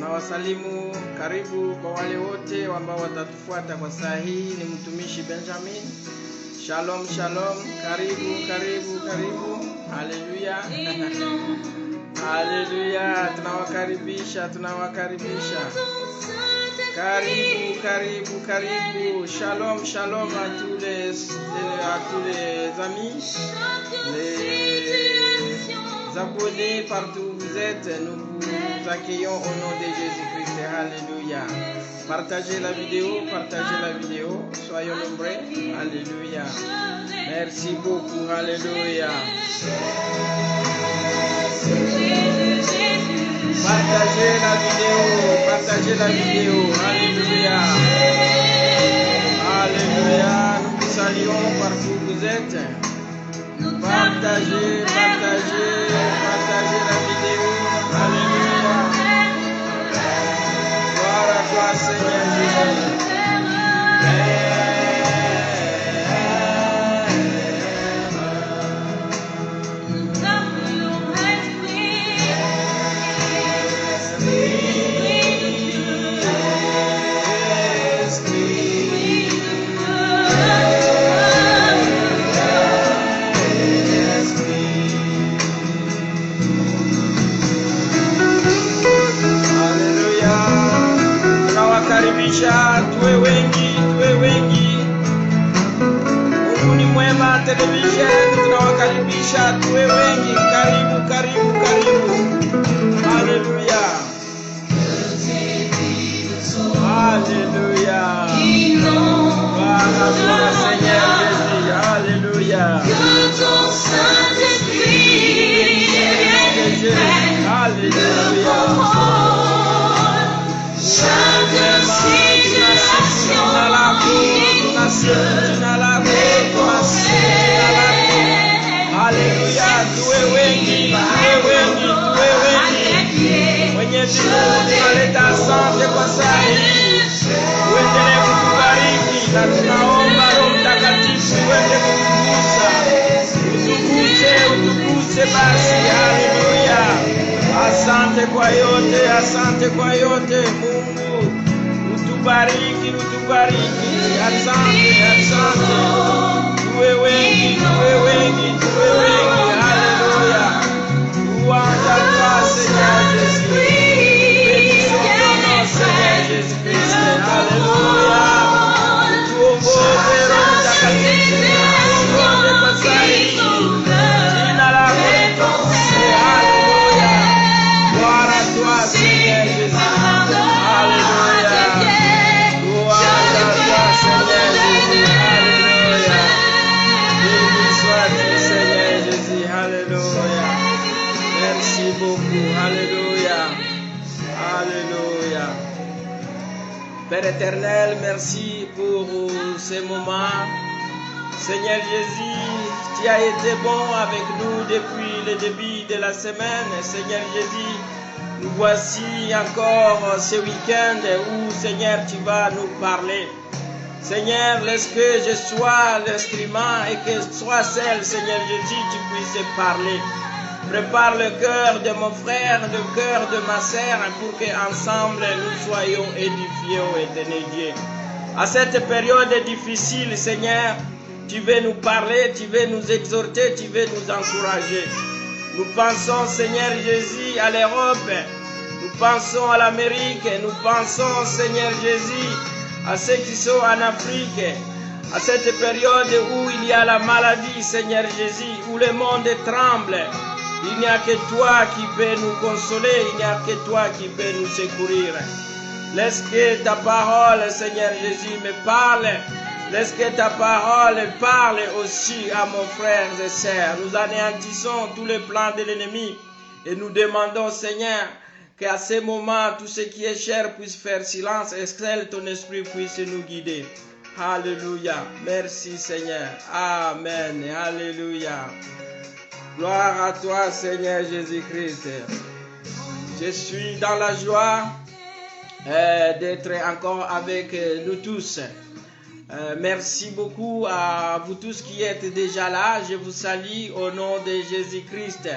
Tunawasalimu, karibu kwa wale wote ambao watatufuata kwa saa hii. Ni mtumishi Benjamin. Shalom, shalom, karibu, karibu, karibu. Haleluya. Haleluya, tunawakaribisha, tunawakaribisha. Karibu, karibu, karibu. Shalom, shalom à tous les amis, les abonnés partout où vous êtes. Nous vous accueillons au nom de Jésus-Christ. Alléluia. Partagez la vidéo, partagez la vidéo. Soyons nombreux. Alléluia. Merci beaucoup. Alléluia. Partagez la vidéo, partagez la vidéo. Alléluia. Alléluia. Nous vous saluons partout où vous êtes. Partagez, partagez, partagez la vidéo. Alléluia. Gloire à toi, Seigneur Jésus. Tuwe wengi. Mungu ni mwema. Television tunawakaribisha, tuwe wengi. Karibu, karibu, karibu. Haleluya. Haleluya. Gloire à toi, Seigneur Jésus. Haleluya. Haleluya. Haleluya, tuwe wengi. Mwenyezi Mungu tunaleta asante kwa saa hii. Uendelee kutubariki na tunaomba Roho Mtakatifu uende kutugusa. Utukuse basi. Haleluya. Asante kwa yote, asante kwa yote Mungu. Utubariki. Asante. Tuwe wengi. Haleluya. Uwanja kwa Seigneur Jésus. Bénissons Seigneur Jésus-Christ. Haleluya. Tuongoze Roho Mtakatifu. Tuongoze kwa saa hii. Jina lako litukuzwe. Haleluya. Gloire à toi Seigneur Jésus. Haleluya. Merci beaucoup. Alléluia. Alléluia. Père éternel, merci pour ces moments. Seigneur Jésus, tu as été bon avec nous depuis le début de la semaine. Seigneur Jésus, nous voici encore ce week-end où, Seigneur, tu vas nous parler. Seigneur, laisse que je sois l'instrument et que soit celle, Seigneur Jésus, tu puisses parler. Prépare le cœur de mon frère, le cœur de ma sœur, pour qu'ensemble nous soyons édifiés, ô éternel Dieu. À cette période difficile, Seigneur, tu veux nous parler, tu veux nous exhorter, tu veux nous encourager. Nous pensons, Seigneur Jésus, à l'Europe, nous pensons à l'Amérique, nous pensons, Seigneur Jésus, à ceux qui sont en Afrique, à cette période où il y a la maladie, Seigneur Jésus, où le monde tremble. Il n'y a que toi qui peux nous consoler, il n'y a que toi qui peux nous secourir. Laisse que ta parole, Seigneur Jésus, me parle. Laisse que ta parole parle aussi à mon frère et sœurs. Nous anéantissons tous les plans de l'ennemi et nous demandons, Seigneur, qu'à ce moment, tout ce qui est cher puisse faire silence et que ton esprit puisse nous guider. Alléluia. Merci, Seigneur. Amen. Alléluia. Gloire à toi, Seigneur Jésus-Christ. Je suis dans la joie d'être encore avec nous tous. Merci beaucoup à vous tous qui êtes déjà là. Je vous salue au nom de Jésus-Christ.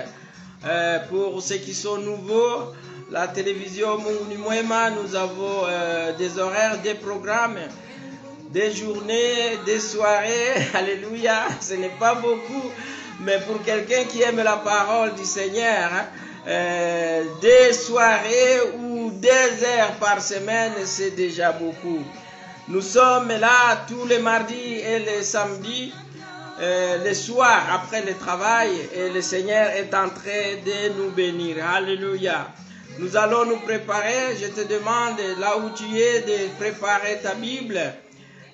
Pour ceux qui sont nouveaux, la télévision Mungu Mwema, nous avons des horaires, des programmes, des journées, des soirées. Alléluia, ce n'est pas beaucoup, mais pour quelqu'un qui aime la parole du Seigneur, des soirées ou des heures par semaine, c'est déjà beaucoup. Nous sommes là tous les mardis et les samedis, le soir après le travail, et le Seigneur est en train de nous bénir. Alléluia. Nous allons nous préparer. Je te demande, là où tu es, de préparer ta Bible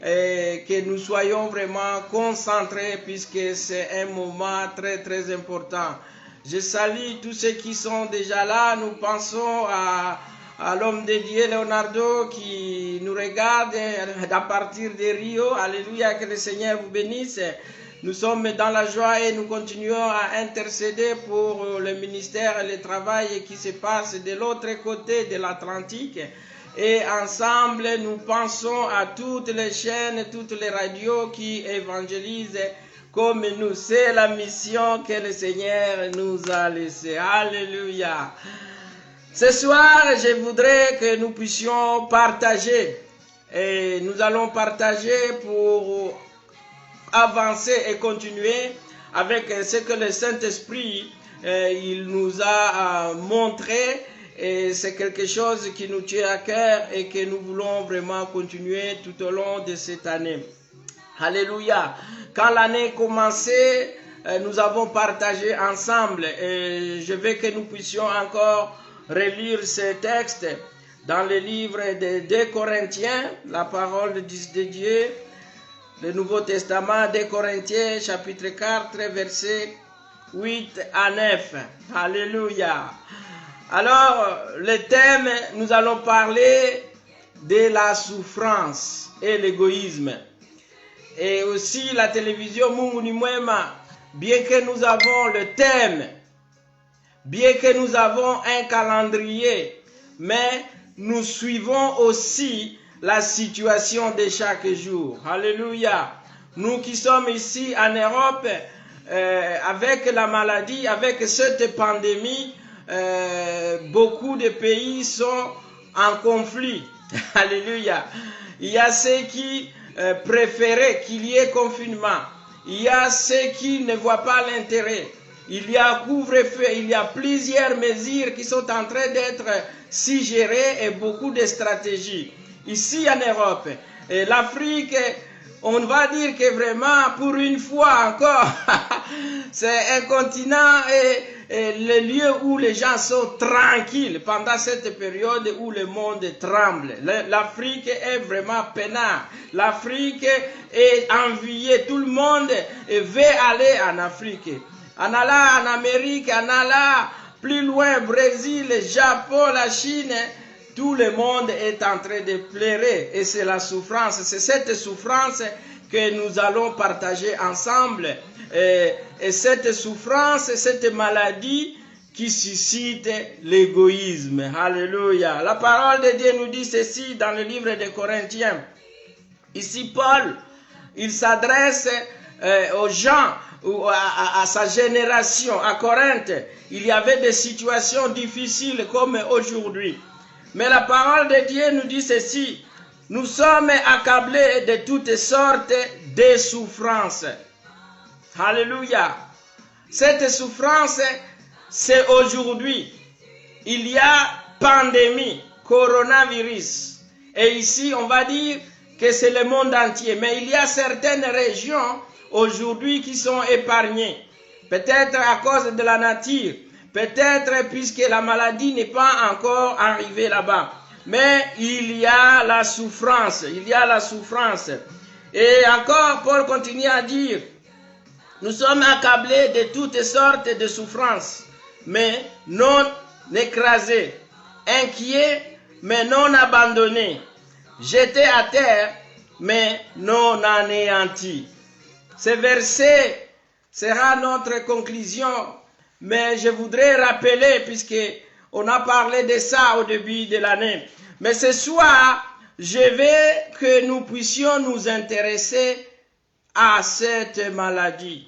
et que nous soyons vraiment concentrés puisque c'est un moment très très important. Je salue tous ceux qui sont déjà là. Nous pensons à l'homme de Dieu, Leonardo, qui nous regarde à partir de Rio. Alléluia, que le Seigneur vous bénisse. Nous sommes dans la joie et nous continuons à intercéder pour le ministère et le travail qui se passe de l'autre côté de l'Atlantique. Et ensemble, nous pensons à toutes les chaînes, toutes les radios qui évangélisent comme nous. C'est la mission que le Seigneur nous a laissée. Alléluia. Ce soir, je voudrais que nous puissions partager. Et nous allons partager pour avancer et continuer avec ce que le Saint-Esprit il nous a montré. Et c'est quelque chose qui nous tient à cœur et que nous voulons vraiment continuer tout au long de cette année. Alléluia. Quand l'année commençait, nous avons partagé ensemble et je veux que nous puissions encore relire ces textes dans le livre de 2 Corinthiens, la parole de Dieu, le Nouveau Testament, 2 Corinthiens, chapitre 4, versets 8 à 9. Alléluia. Alors, le thème, nous allons parler de la souffrance et l'égoïsme. Et aussi la télévision Mungu Mwema, bien que nous avons le thème, bien que nous avons un calendrier, mais nous suivons aussi la situation de chaque jour. Alléluia. Nous qui sommes ici en Europe, avec la maladie, avec cette pandémie, beaucoup de pays sont en conflit. Alléluia. Il y a ceux qui préféraient qu'il y ait confinement. Il y a ceux qui ne voient pas l'intérêt. Il y a couvre-feu. Il y a plusieurs mesures qui sont en train d'être suggérées et beaucoup de stratégies. Ici en Europe, et l'Afrique, on va dire que vraiment, pour une fois encore, c'est un continent et le lieu où les gens sont tranquilles pendant cette période où le monde tremble. L'Afrique est vraiment peinard. L'Afrique est enviée. Tout le monde veut aller en Afrique. En allant en Amérique, en allant plus loin, Brésil, Japon, la Chine, tout le monde est en train de pleurer. Et c'est la souffrance. C'est cette souffrance que nous allons partager ensemble. Et cette souffrance, cette maladie qui suscite l'égoïsme. Alléluia. La parole de Dieu nous dit ceci dans le livre des Corinthiens. Ici, Paul, il s'adresse aux gens, à sa génération, à Corinthe. Il y avait des situations difficiles comme aujourd'hui. Mais la parole de Dieu nous dit ceci. Nous sommes accablés de toutes sortes de souffrances. Alléluia. Cette souffrance, c'est aujourd'hui. Il y a pandémie, coronavirus. Et ici, on va dire que c'est le monde entier. Mais il y a certaines régions aujourd'hui qui sont épargnées. Peut-être à cause de la nature. Peut-être puisque la maladie n'est pas encore arrivée là-bas. Mais il y a la souffrance. Il y a la souffrance. Et encore, Paul continue à dire, nous sommes accablés de toutes sortes de souffrances, mais non écrasés, inquiets, mais non abandonnés, jetés à terre, mais non anéantis. Ce verset sera notre conclusion, mais je voudrais rappeler, puisque on a parlé de ça au début de l'année, mais ce soir, je veux que nous puissions nous intéresser à cette maladie.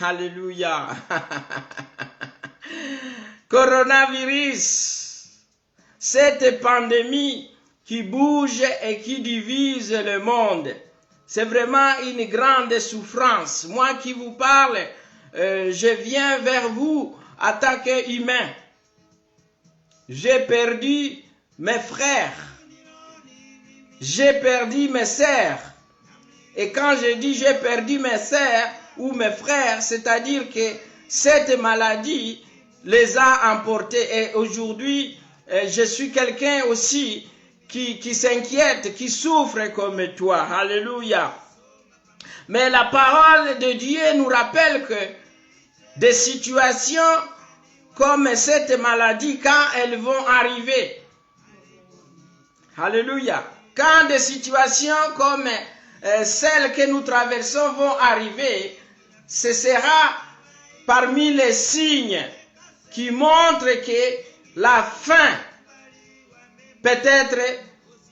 Alléluia. Coronavirus. cette pandémie qui bouge et qui divise le monde. C'est vraiment une grande souffrance. Moi qui vous parle, je viens vers vous en tant qu'humain. J'ai perdu mes frères. J'ai perdu mes sœurs. Et quand je dis j'ai perdu mes sœurs ou mes frères, c'est-à-dire que cette maladie les a emportés. Et aujourd'hui, je suis quelqu'un aussi qui s'inquiète, qui souffre comme toi. Alléluia. Mais la parole de Dieu nous rappelle que des situations comme cette maladie, quand elles vont arriver, alléluia, quand des situations comme celles que nous traversons vont arriver, ce sera parmi les signes qui montrent que la fin peut-être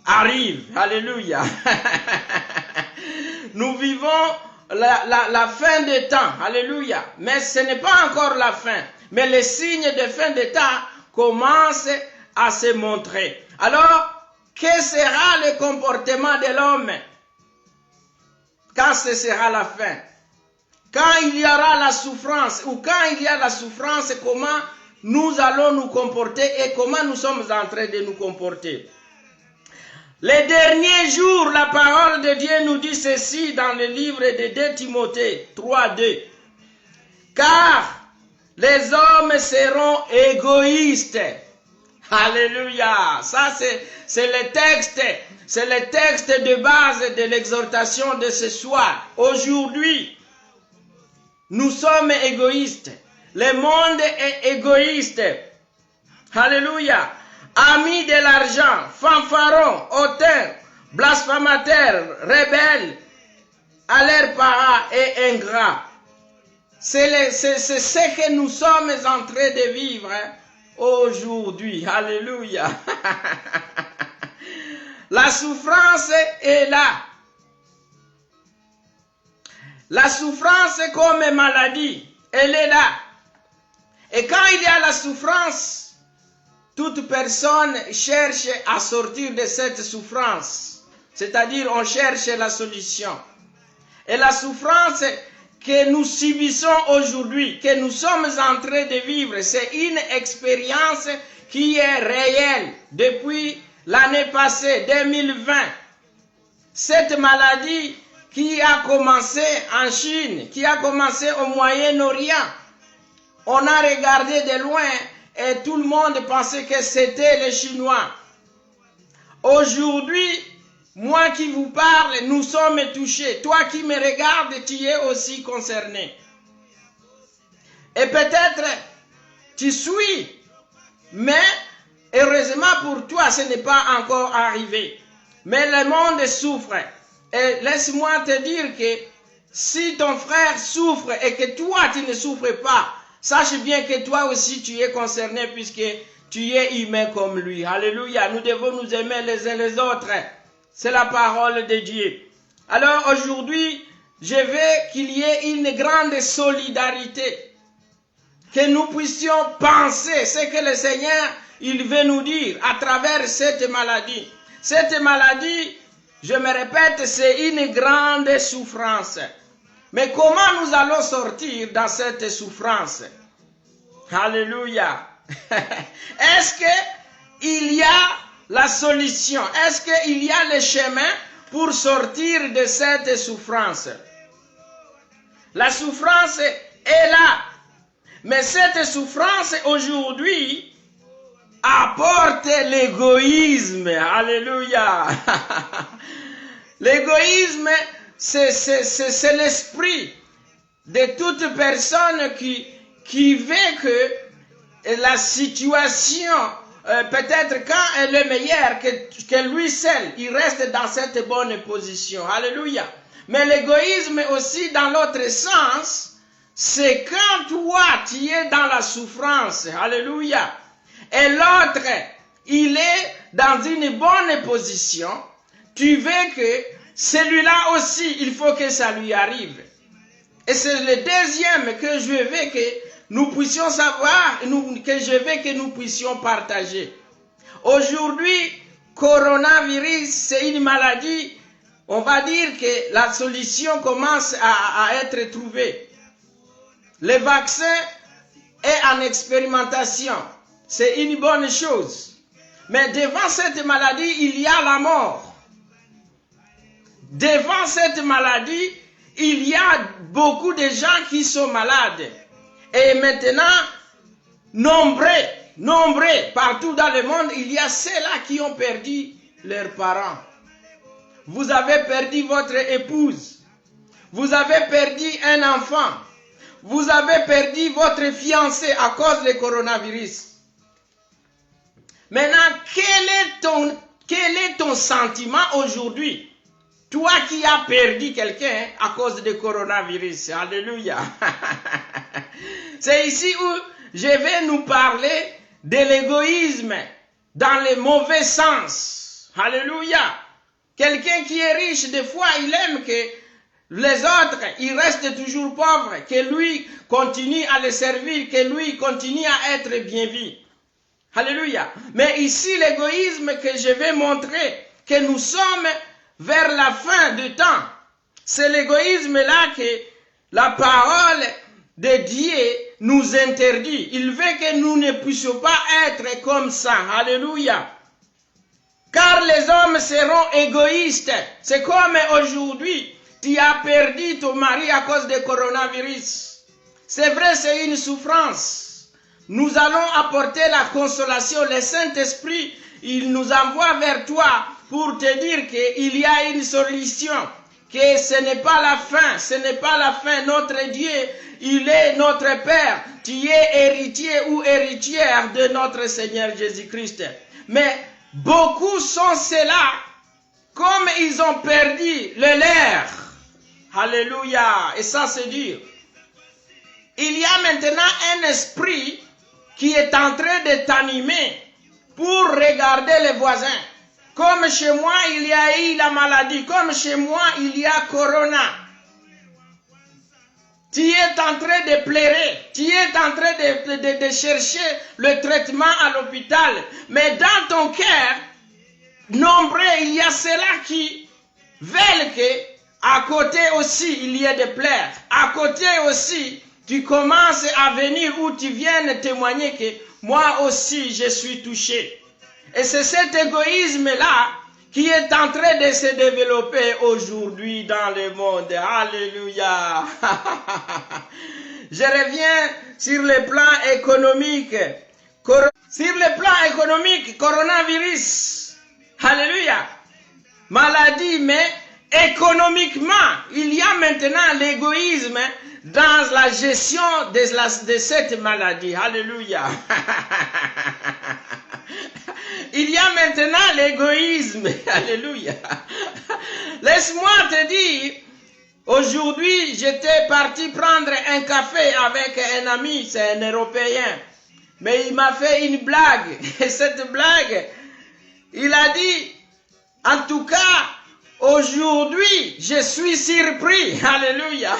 arrive. Alléluia. Nous vivons la fin des temps. Alléluia. Mais ce n'est pas encore la fin. Mais les signes de fin des temps commencent à se montrer. Alors, quel sera le comportement de l'homme quand ce sera la fin? Quand il y aura la souffrance, ou quand il y a la souffrance, comment nous allons nous comporter et comment nous sommes en train de nous comporter? Les derniers jours, la parole de Dieu nous dit ceci dans le livre de 2 Timothée 3:2. Car les hommes seront égoïstes. Alléluia. Ça, c'est le texte de base de l'exhortation de ce soir. Aujourd'hui, nous sommes égoïstes. Le monde est égoïste. Alléluia. Amis de l'argent, fanfarons, hautains, blasphémateurs, rebelles, à leurs parents et ingrats. C'est ce que nous sommes en train de vivre aujourd'hui. Alléluia. La souffrance est là. La souffrance comme maladie, elle est là. Et quand il y a la souffrance, toute personne cherche à sortir de cette souffrance. C'est-à-dire, on cherche la solution. Et la souffrance que nous subissons aujourd'hui, que nous sommes en train de vivre, c'est une expérience qui est réelle depuis l'année passée, 2020. Cette maladie qui a commencé en Chine, qui a commencé au Moyen-Orient, on a regardé de loin et tout le monde pensait que c'était les Chinois. Aujourd'hui, moi qui vous parle, nous sommes touchés. Toi qui me regardes, tu es aussi concerné. Et peut-être tu suis, mais heureusement pour toi, ce n'est pas encore arrivé. Mais le monde souffre. Et laisse-moi te dire que si ton frère souffre et que toi tu ne souffres pas, sache bien que toi aussi tu es concerné puisque tu es humain comme lui. Alléluia. Nous devons nous aimer les uns les autres. C'est la parole de Dieu. Alors aujourd'hui, je veux qu'il y ait une grande solidarité. Que nous puissions penser ce que le Seigneur il veut nous dire à travers cette maladie. Cette maladie, je me répète, c'est une grande souffrance. Mais comment nous allons sortir dans cette souffrance? Alléluia. Est-ce qu'il y a la solution? Est-ce qu'il y a le chemin pour sortir de cette souffrance? La souffrance est là. Mais cette souffrance aujourd'hui apporte l'égoïsme. Alléluia. L'égoïsme, c'est l'esprit de toute personne qui veut que la situation, peut-être quand elle est meilleure, que lui seul, il reste dans cette bonne position. Alléluia. Mais l'égoïsme aussi, dans l'autre sens, c'est quand toi, tu es dans la souffrance. Alléluia. Et l'autre, il est dans une bonne position. Tu veux que celui-là aussi, il faut que ça lui arrive. Et c'est le deuxième que je veux que nous puissions savoir, que je veux que nous puissions partager. Aujourd'hui, coronavirus, c'est une maladie. On va dire que la solution commence à être trouvée. Le vaccin est en expérimentation. C'est une bonne chose. Mais devant cette maladie, il y a la mort. Devant cette maladie, il y a beaucoup de gens qui sont malades. Et maintenant, nombreux, partout dans le monde, il y a ceux-là qui ont perdu leurs parents. Vous avez perdu votre épouse. Vous avez perdu un enfant. Vous avez perdu votre fiancé à cause du coronavirus. Maintenant, quel est ton sentiment aujourd'hui? Toi qui as perdu quelqu'un à cause du coronavirus. Alléluia. C'est ici où je vais nous parler de l'égoïsme dans le mauvais sens. Alléluia. Quelqu'un qui est riche, des fois, il aime que les autres, ils restent toujours pauvres, que lui continue à les servir, que lui continue à être bien vu. Alléluia. Mais ici, l'égoïsme que je vais montrer, que nous sommes vers la fin du temps, c'est l'égoïsme-là que la parole de Dieu nous interdit. Il veut que nous ne puissions pas être comme ça. Alléluia. Car les hommes seront égoïstes. C'est comme aujourd'hui, tu as perdu ton mari à cause du coronavirus. C'est vrai, c'est une souffrance. Nous allons apporter la consolation. Le Saint-Esprit, il nous envoie vers toi pour te dire qu'il y a une solution, que ce n'est pas la fin, ce n'est pas la fin. Notre Dieu, il est notre Père. Tu es héritier ou héritière de notre Seigneur Jésus-Christ. Mais beaucoup sont ceux-là, comme ils ont perdu le leur. Alléluia. Et ça, c'est dur. Il y a maintenant un esprit qui est en train de t'animer pour regarder les voisins. Comme chez moi, il y a eu la maladie. Comme chez moi, il y a Corona. Tu es en train de pleurer. Tu es en train de chercher le traitement à l'hôpital. Mais dans ton cœur, nombreux, il y a ceux-là qui veulent qu'à côté aussi, il y ait des pleurs. À côté aussi, tu commences à venir où tu viennes témoigner que moi aussi, je suis touché. Et c'est cet égoïsme-là qui est en train de se développer aujourd'hui dans le monde. Alléluia. Je reviens sur le plan économique. Sur le plan économique, coronavirus. Alléluia. Maladie, mais économiquement, il y a maintenant l'égoïsme dans la gestion de cette maladie. Alléluia. Il y a maintenant l'égoïsme. Alléluia. Laisse-moi te dire, aujourd'hui, j'étais parti prendre un café avec un ami, c'est un Européen. Mais il m'a fait une blague. Et cette blague, il a dit, en tout cas, aujourd'hui, je suis surpris. Alléluia.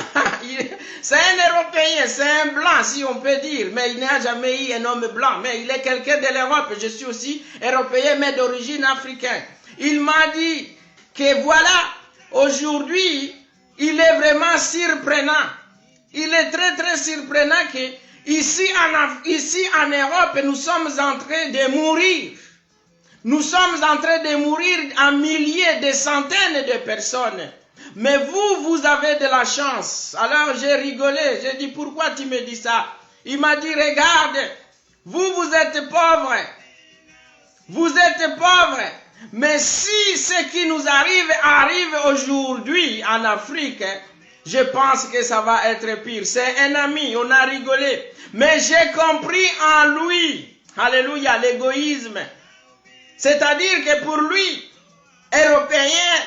C'est un Européen, c'est un blanc, si on peut dire. Mais il n'a jamais eu un homme blanc. Mais il est quelqu'un de l'Europe. Je suis aussi Européen, mais d'origine africaine. Il m'a dit que voilà, aujourd'hui, il est vraiment surprenant. Il est très, très surprenant que ici en Europe, nous sommes en train de mourir. Nous sommes en train de mourir en milliers, des centaines de personnes. Mais vous avez de la chance. Alors j'ai rigolé, j'ai dit pourquoi tu me dis ça? Il m'a dit regarde, vous êtes pauvres. Vous êtes pauvres. Mais si ce qui nous arrive aujourd'hui en Afrique, je pense que ça va être pire. C'est un ami, on a rigolé. Mais j'ai compris en lui, alléluia, l'égoïsme. C'est-à-dire que pour lui, Européen,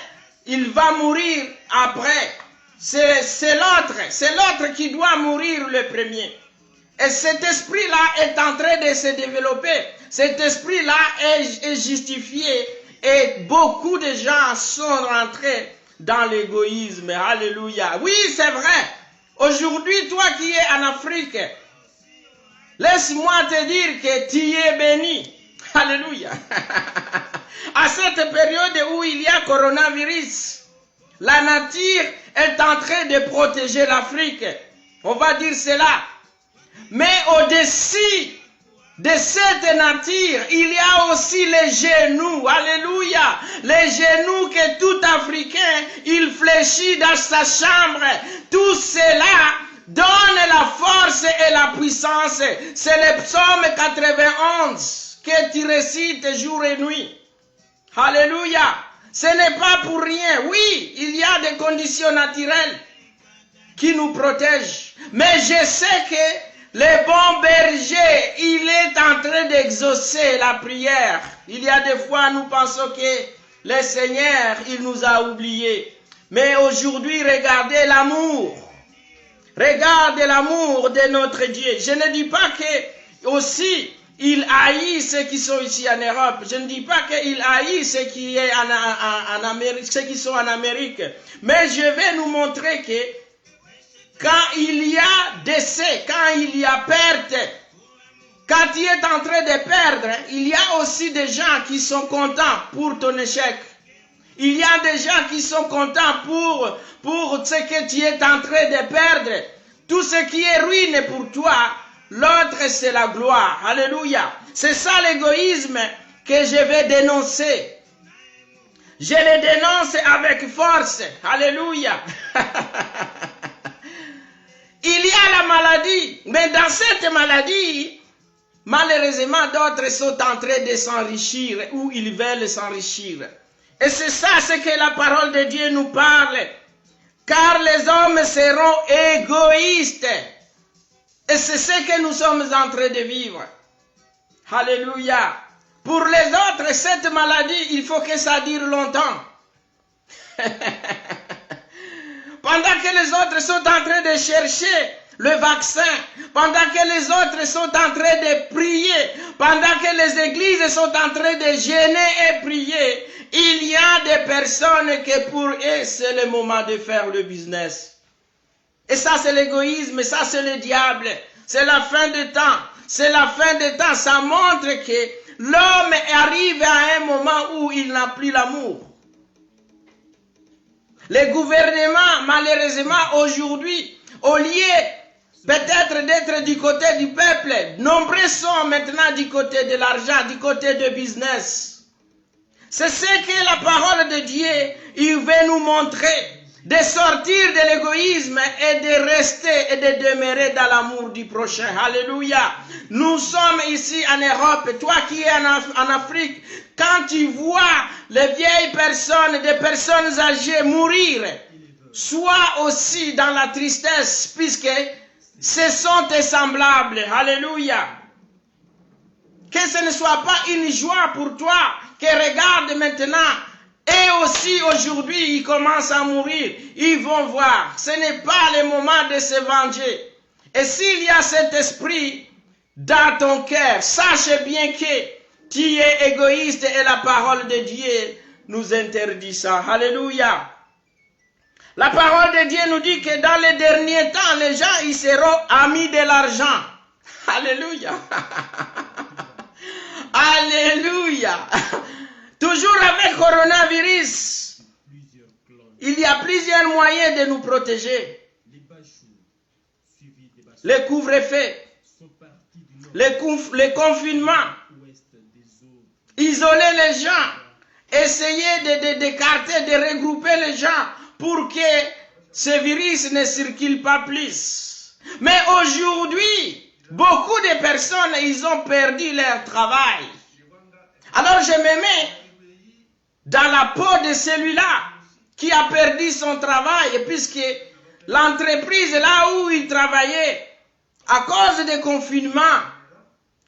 il va mourir après. C'est l'autre qui doit mourir le premier. Et cet esprit-là est en train de se développer. Cet esprit-là est justifié. Et beaucoup de gens sont rentrés dans l'égoïsme. Alléluia. Oui, c'est vrai. Aujourd'hui, toi qui es en Afrique, laisse-moi te dire que tu es béni. Alléluia. À cette période où il y a coronavirus, la nature est en train de protéger l'Afrique. On va dire cela. Mais au-dessus de cette nature, il y a aussi les genoux. Alléluia. Les genoux que tout Africain, il fléchit dans sa chambre. Tout cela donne la force et la puissance. C'est le psaume 91 que tu récites jour et nuit. Alléluia. Ce n'est pas pour rien. Oui, il y a des conditions naturelles qui nous protègent. Mais je sais que le bon berger, il est en train d'exaucer la prière. Il y a des fois, nous pensons que le Seigneur, il nous a oubliés. Mais aujourd'hui, regardez l'amour. Regardez l'amour de notre Dieu. Je ne dis pas que aussi il haït ceux qui sont ici en Europe. Je ne dis pas qu'il haït ceux qui est en Amérique, ceux qui sont en Amérique. Mais je vais nous montrer que quand il y a décès, quand il y a perte, quand tu es en train de perdre, il y a aussi des gens qui sont contents pour ton échec. Il y a des gens qui sont contents pour ce que tu es en train de perdre. Tout ce qui est ruine pour toi, l'autre c'est la gloire. Alléluia. C'est ça l'égoïsme que je vais dénoncer. Je le dénonce avec force. Alléluia. Il y a la maladie, mais dans cette maladie, malheureusement, d'autres sont en train de s'enrichir ou ils veulent s'enrichir. Et c'est ça ce que la parole de Dieu nous parle. Car les hommes seront égoïstes. Et c'est ce que nous sommes en train de vivre. Alléluia. Pour les autres, cette maladie, il faut que ça dure longtemps. Pendant que les autres sont en train de chercher le vaccin, pendant que les autres sont en train de prier, pendant que les églises sont en train de jeûner et prier, il y a des personnes que pour eux, c'est le moment de faire le business. Et ça, c'est l'égoïsme, ça, c'est le diable. C'est la fin de temps. C'est la fin de temps. Ça montre que l'homme arrive à un moment où il n'a plus l'amour. Les gouvernements, malheureusement, aujourd'hui, au lieu peut-être d'être du côté du peuple, nombreux sont maintenant du côté de l'argent, du côté du business. C'est ce que la parole de Dieu, il veut nous montrer. De sortir de l'égoïsme et de rester et de demeurer dans l'amour du prochain. Alléluia. Nous sommes ici en Europe. Toi qui es en Afrique, quand tu vois les vieilles personnes, des personnes âgées mourir, sois aussi dans la tristesse, puisque ce sont tes semblables. Alléluia. Que ce ne soit pas une joie pour toi, que regarde maintenant. Et aussi aujourd'hui, ils commencent à mourir. Ils vont voir. Ce n'est pas le moment de se venger. Et s'il y a cet esprit dans ton cœur, sache bien que tu es égoïste et la parole de Dieu nous interdit ça. Alléluia. La parole de Dieu nous dit que dans les derniers temps, les gens ils seront amis de l'argent. Alléluia. Alléluia. Toujours avec coronavirus, il y a plusieurs moyens de nous protéger. Le couvre-feu, le confinement, isoler les gens, essayer d'écarter, de regrouper les gens pour que ce virus ne circule pas plus. Mais aujourd'hui, beaucoup de personnes, ils ont perdu leur travail. Alors je me mets dans la peau de celui-là qui a perdu son travail, puisque l'entreprise là où il travaillait, à cause du confinement,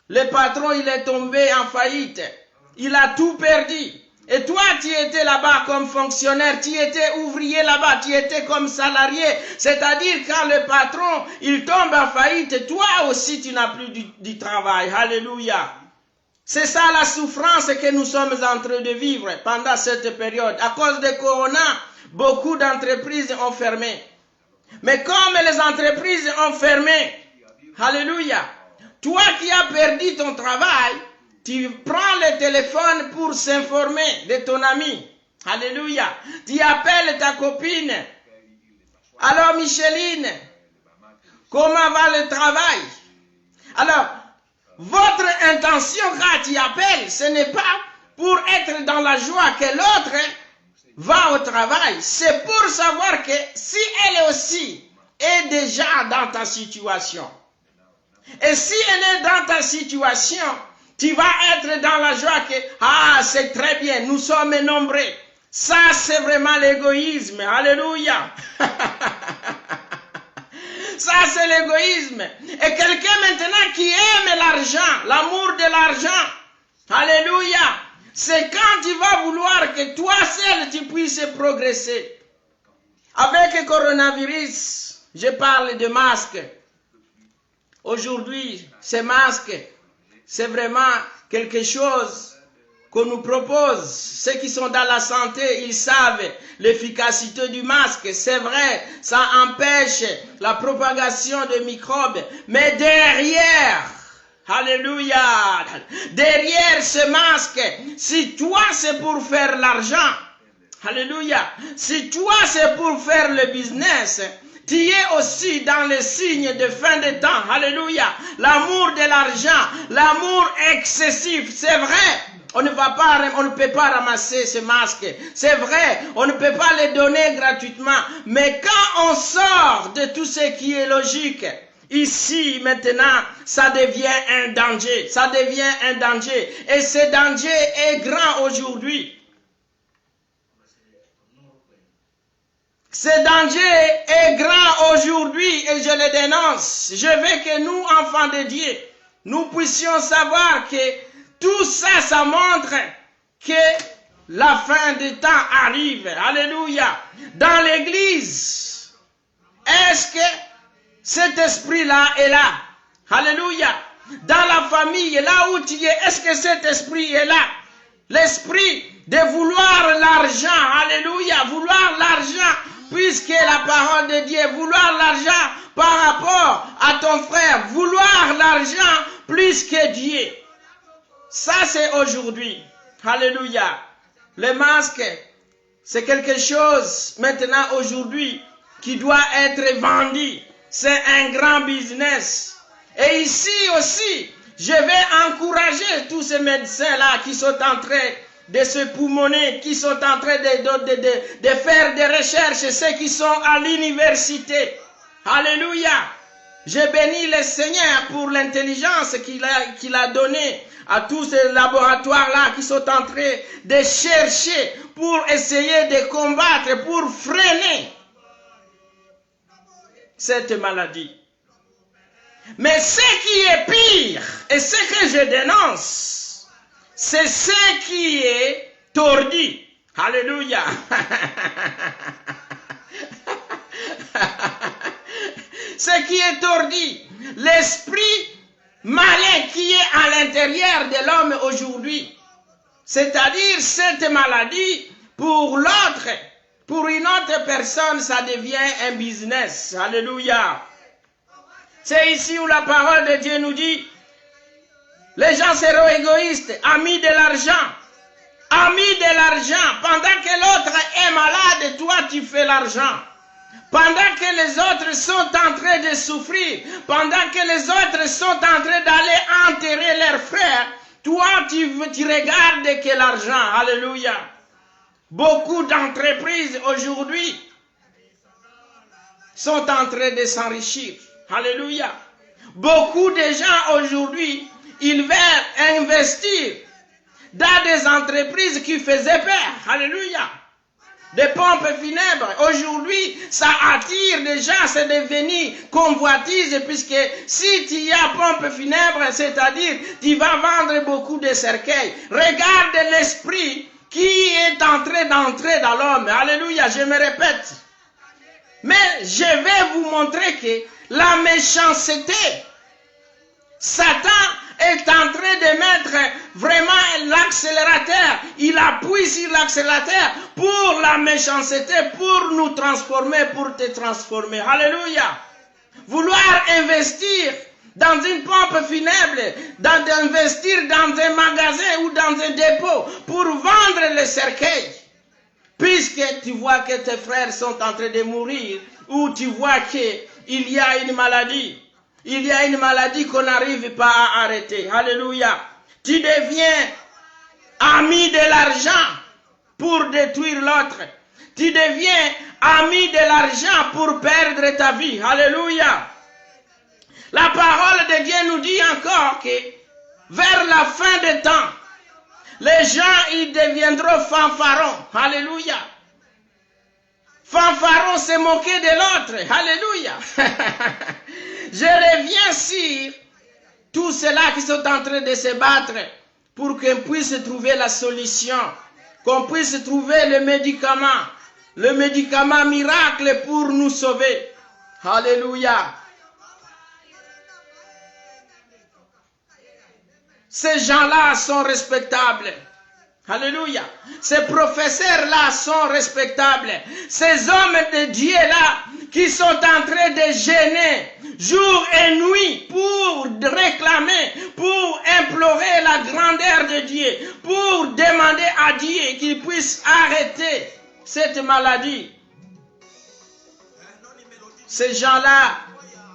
le patron il est tombé en faillite. Il a tout perdu. Et toi, tu étais là-bas comme fonctionnaire, tu étais ouvrier là-bas, tu étais comme salarié. C'est-à-dire quand le patron il tombe en faillite, toi aussi tu n'as plus du travail. Alléluia. C'est ça la souffrance que nous sommes en train de vivre pendant cette période. À cause de Corona, beaucoup d'entreprises ont fermé. Mais comme les entreprises ont fermé, alléluia, toi qui as perdu ton travail, Tu prends le téléphone pour s'informer de ton ami. Alléluia. Tu appelles ta copine. Alors Micheline, comment va le travail? Alors, votre intention quand tu appelles, ce n'est pas pour être dans la joie que l'autre va au travail. C'est pour savoir que si elle aussi est déjà dans ta situation. Et si elle est dans ta situation, tu vas être dans la joie que, ah, c'est très bien, nous sommes nombreux. Ça, c'est vraiment l'égoïsme. Alléluia. Ça, c'est l'égoïsme. Et quelqu'un maintenant qui aime l'argent, l'amour de l'argent. Alléluia. C'est quand tu vas vouloir que toi seul, tu puisses progresser. Avec le coronavirus, je parle de masques. Aujourd'hui, ces masques, c'est vraiment quelque chose qu'on nous propose. Ceux qui sont dans la santé, ils savent l'efficacité du masque. C'est vrai, ça empêche la propagation de microbes. Mais derrière, alléluia, derrière ce masque, si toi c'est pour faire l'argent, alléluia, si toi c'est pour faire le business, tu es aussi dans les signes de fin de temps. Alléluia. L'amour de l'argent, l'amour excessif, c'est vrai. On ne peut pas ramasser ces masques. C'est vrai, on ne peut pas les donner gratuitement. Mais quand on sort de tout ce qui est logique, ici, maintenant, ça devient un danger. Ça devient un danger. Et ce danger est grand aujourd'hui. Ce danger est grand aujourd'hui et je le dénonce. Je veux que nous, enfants de Dieu, nous puissions savoir que tout ça, ça montre que la fin des temps arrive. Alléluia. Dans l'église, est-ce que cet esprit-là est là? Alléluia. Dans la famille, là où tu es, est-ce que cet esprit est là? L'esprit de vouloir l'argent. Alléluia. Vouloir l'argent. Puisque la parole de Dieu, vouloir l'argent par rapport à ton frère, vouloir l'argent plus que Dieu. Ça, c'est aujourd'hui. Alléluia. Le masque, c'est quelque chose maintenant aujourd'hui qui doit être vendu. C'est un grand business. Et ici aussi, je vais encourager tous ces médecins-là qui sont en train de se poumonner, qui sont en train de faire des recherches, ceux qui sont à l'université. Alléluia. Je bénis le Seigneur pour l'intelligence qu'il a donnée à tous ces laboratoires-là qui sont en train de chercher pour essayer de combattre, pour freiner cette maladie. Mais ce qui est pire, et ce que je dénonce, c'est ce qui est tordu. Alléluia. Ce qui est tordu. L'esprit malin qui est à l'intérieur de l'homme aujourd'hui. C'est-à-dire cette maladie, pour l'autre, pour une autre personne, ça devient un business. Alléluia. C'est ici où la parole de Dieu nous dit, les gens seront égoïstes, amis de l'argent. Amis de l'argent. Pendant que l'autre est malade, toi tu fais l'argent. Pendant que les autres sont en train de souffrir, pendant que les autres sont en train d'aller enterrer leurs frères, toi tu regardes que l'argent. Alléluia. Beaucoup d'entreprises aujourd'hui sont en train de s'enrichir. Alléluia. Beaucoup de gens aujourd'hui, ils veulent investir dans des entreprises qui faisaient peur. Alléluia. Des pompes funèbres. Aujourd'hui, ça attire des gens, c'est devenu convoitise, puisque si tu as pompe funèbre, c'est-à-dire tu vas vendre beaucoup de cercueils. Regarde l'esprit qui est en train d'entrer dans l'homme. Alléluia, je me répète. Mais je vais vous montrer que la méchanceté, Satan est en train de mettre vraiment l'accélérateur. Il appuie sur l'accélérateur pour la méchanceté, pour nous transformer, pour te transformer. Alléluia. Vouloir investir dans une pompe funèbre, d'investir dans un magasin ou dans un dépôt pour vendre le cercueil. Puisque tu vois que tes frères sont en train de mourir, ou tu vois qu'il y a une maladie. Il y a une maladie qu'on n'arrive pas à arrêter. Alléluia. Tu deviens ami de l'argent pour détruire l'autre. Tu deviens ami de l'argent pour perdre ta vie. Alléluia. La parole de Dieu nous dit encore que vers la fin des temps, les gens, ils deviendront fanfarons. Alléluia. Fanfarons, c'est moquer de l'autre. Alléluia. Je reviens sur tous ceux-là qui sont en train de se battre pour qu'on puisse trouver la solution, qu'on puisse trouver le médicament miracle pour nous sauver. Alléluia. Ces gens-là sont respectables. Alléluia. Ces professeurs-là sont respectables. Ces hommes de Dieu-là qui sont en train de gêner jour et nuit pour réclamer, pour implorer la grandeur de Dieu, pour demander à Dieu qu'il puisse arrêter cette maladie. Ces gens-là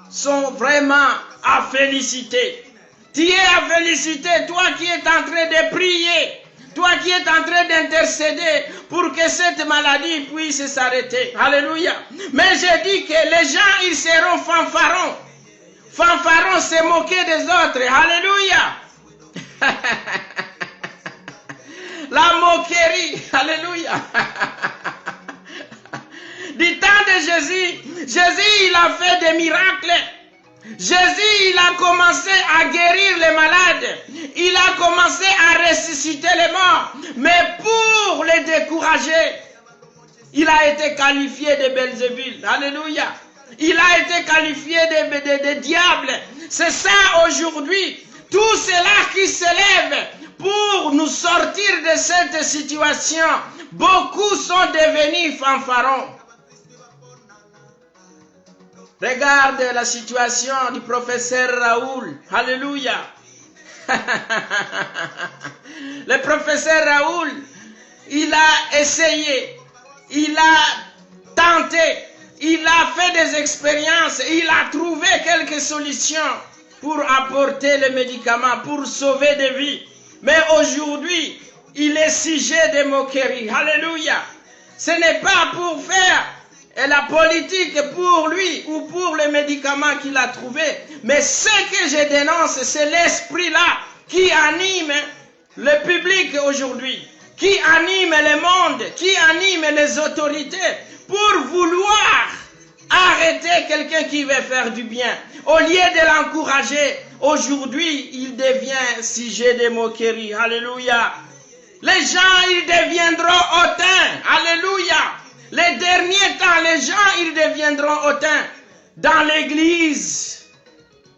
sont vraiment à féliciter. Tu es à féliciter, toi qui es en train de prier, toi qui es en train d'intercéder pour que cette maladie puisse s'arrêter. Alléluia. Mais je dis que les gens, ils seront fanfarons. Fanfarons, c'est moquer des autres. Alléluia. La moquerie. Alléluia. Du temps de Jésus, il a fait des miracles. Jésus, il a commencé à guérir les malades. Il a commencé à ressusciter les morts. Mais pour les décourager, il a été qualifié de Belzébul. Alléluia. Il a été qualifié de diable. C'est ça aujourd'hui. Tous ceux-là qui se lèvent pour nous sortir de cette situation, beaucoup sont devenus fanfarons. Regarde la situation du professeur Raoul. Alléluia. Le professeur Raoul, il a essayé, il a tenté, il a fait des expériences, il a trouvé quelques solutions pour apporter les médicaments, pour sauver des vies. Mais aujourd'hui, il est sujet de moquerie. Alléluia. Ce n'est pas pour faire et la politique pour lui ou pour les médicaments qu'il a trouvés. Mais ce que je dénonce, c'est l'esprit-là qui anime le public aujourd'hui, qui anime le monde, qui anime les autorités pour vouloir arrêter quelqu'un qui veut faire du bien. Au lieu de l'encourager, aujourd'hui, il devient sujet de moquerie. Alléluia. Les gens, ils deviendront hautains. Alléluia. Les derniers temps, les gens, ils deviendront hautains. Dans l'église,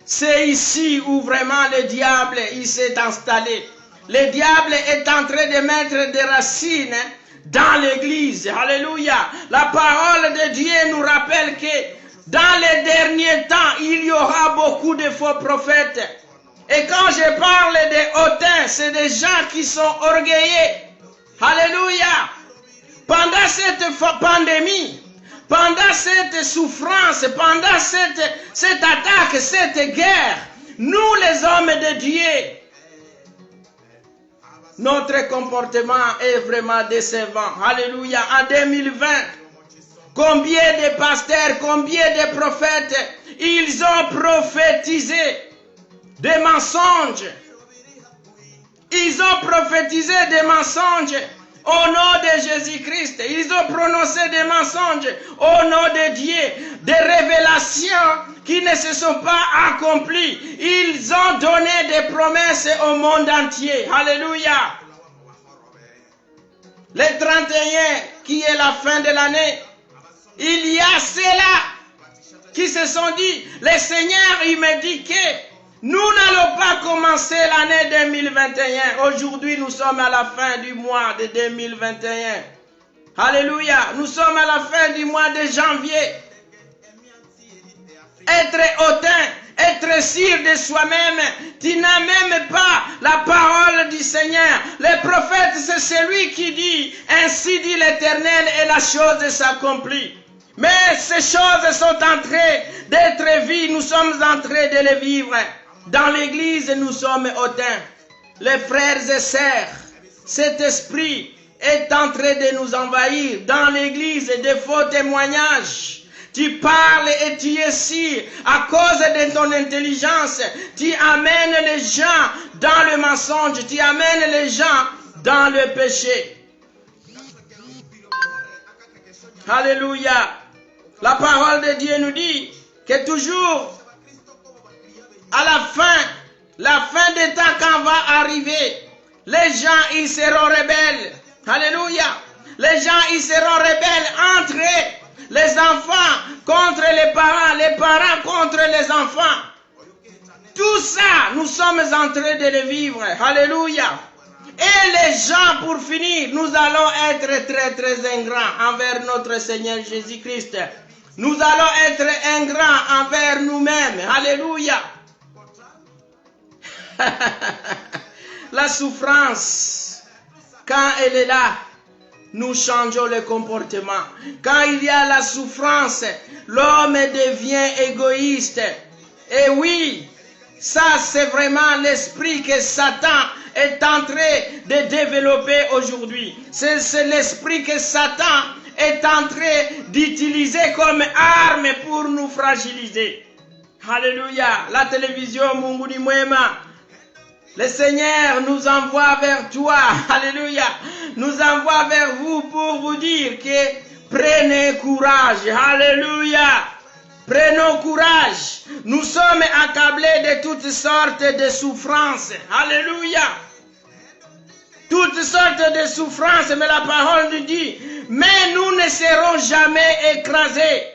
c'est ici où vraiment le diable, il s'est installé. Le diable est en train de mettre des racines dans l'église. Alléluia. La parole de Dieu nous rappelle que dans les derniers temps, il y aura beaucoup de faux prophètes. Et quand je parle de hautains, c'est des gens qui sont orgueilleux. Alléluia. Pendant cette pandémie, pendant cette souffrance, pendant cette attaque, cette guerre, nous les hommes de Dieu, notre comportement est vraiment décevant. Alléluia. En 2020, combien de pasteurs, combien de prophètes, ils ont prophétisé des mensonges. Ils ont prophétisé des mensonges au nom de Jésus-Christ. Ils ont prononcé des mensonges au nom de Dieu, des révélations qui ne se sont pas accomplies. Ils ont donné des promesses au monde entier. Alléluia. Le 31, qui est la fin de l'année, il y a ceux-là qui se sont dit, le Seigneur, il me dit que nous n'allons pas commencer l'année 2021. Aujourd'hui, nous sommes à la fin du mois de 2021. Alléluia. Nous sommes à la fin du mois de janvier. Être hautain, être sûr de soi-même. Tu n'as même pas la parole du Seigneur. Le prophète, c'est celui qui dit, ainsi dit l'Éternel, et la chose s'accomplit. Mais ces choses sont en train d'être vues, nous sommes en train de les vivre. Dans l'église, nous sommes hautains. Les frères et sœurs, cet esprit est en train de nous envahir. Dans l'église, des faux témoignages. Tu parles et tu es sûr, à cause de ton intelligence, tu amènes les gens dans le mensonge, tu amènes les gens dans le péché. Alléluia. La parole de Dieu nous dit que toujours à la fin des temps quand va arriver, les gens ils seront rebelles. Alléluia. Les gens ils seront rebelles entre eux. Les enfants contre les parents contre les enfants. Tout ça, nous sommes en train de le vivre. Alléluia. Et les gens, pour finir, nous allons être très très ingrats envers notre Seigneur Jésus-Christ. Nous allons être ingrats envers nous-mêmes. Alléluia. La souffrance, quand elle est là, nous changeons le comportement. Quand il y a la souffrance, l'homme devient égoïste. Et oui, ça c'est vraiment l'esprit que Satan est en train de développer aujourd'hui. C'est l'esprit que Satan est en train d'utiliser comme arme pour nous fragiliser. Alléluia. La télévision Munguni Mwema. Le Seigneur nous envoie vers toi, alléluia, nous envoie vers vous pour vous dire que prenez courage, alléluia, prenons courage. Nous sommes accablés de toutes sortes de souffrances, alléluia, toutes sortes de souffrances, mais la parole nous dit, mais nous ne serons jamais écrasés,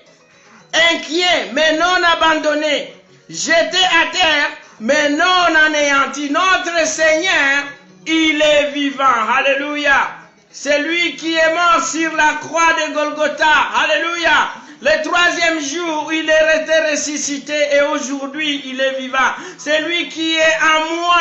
inquiets, mais non abandonnés, jetés à terre, mais non anéanti. Notre Seigneur, il est vivant. Alléluia. C'est lui qui est mort sur la croix de Golgotha. Alléluia. Le troisième jour, il est été ressuscité et aujourd'hui, il est vivant. C'est lui qui est en moi.